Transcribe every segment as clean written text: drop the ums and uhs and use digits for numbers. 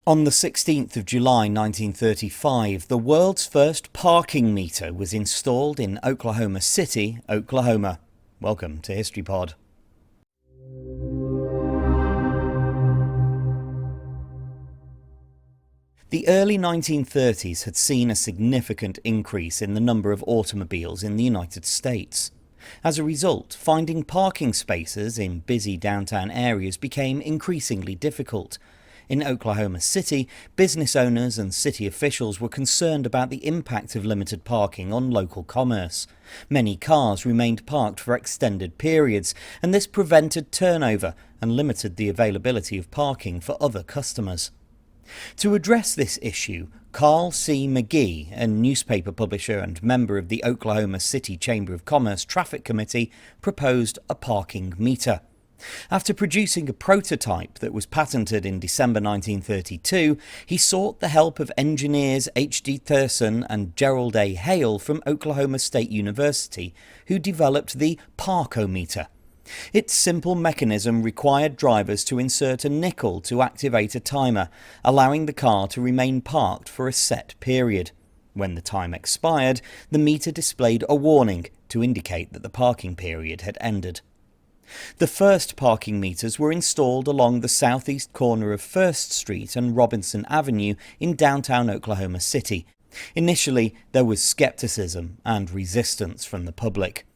On the 16th of July 1935, the world's first parking meter was installed in Oklahoma City, Oklahoma. Welcome to History Pod. The early 1930s had seen a significant increase in the number of automobiles in the United States. As a result, finding parking spaces in busy downtown areas became increasingly difficult. In Oklahoma City, business owners and city officials were concerned about the impact of limited parking on local commerce. Many cars remained parked for extended periods, and this prevented turnover and limited the availability of parking for other customers. To address this issue, Carl C. Magee, a newspaper publisher and member of the Oklahoma City Chamber of Commerce Traffic Committee, proposed a parking meter. After producing a prototype that was patented in December 1932, he sought the help of engineers Thuesen and Gerald A. Hale from Oklahoma State University, who developed the parkometer. Its simple mechanism required drivers to insert a nickel to activate a timer, allowing the car to remain parked for a set period. When the time expired, the meter displayed a warning to indicate that the parking period had ended. The first parking meters were installed along the southeast corner of 1st Street and Robinson Avenue in downtown Oklahoma City. Initially, there was skepticism and resistance from the public.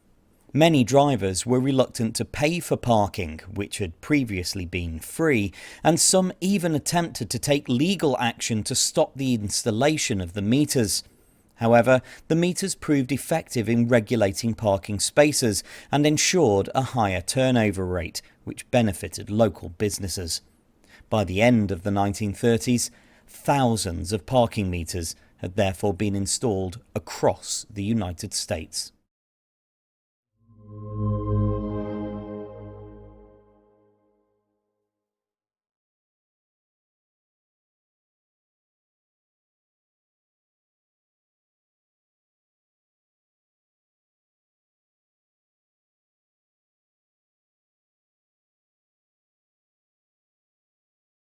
Many drivers were reluctant to pay for parking, which had previously been free, and some even attempted to take legal action to stop the installation of the meters. However, the meters proved effective in regulating parking spaces and ensured a higher turnover rate, which benefited local businesses. By the end of the 1930s, thousands of parking meters had therefore been installed across the United States.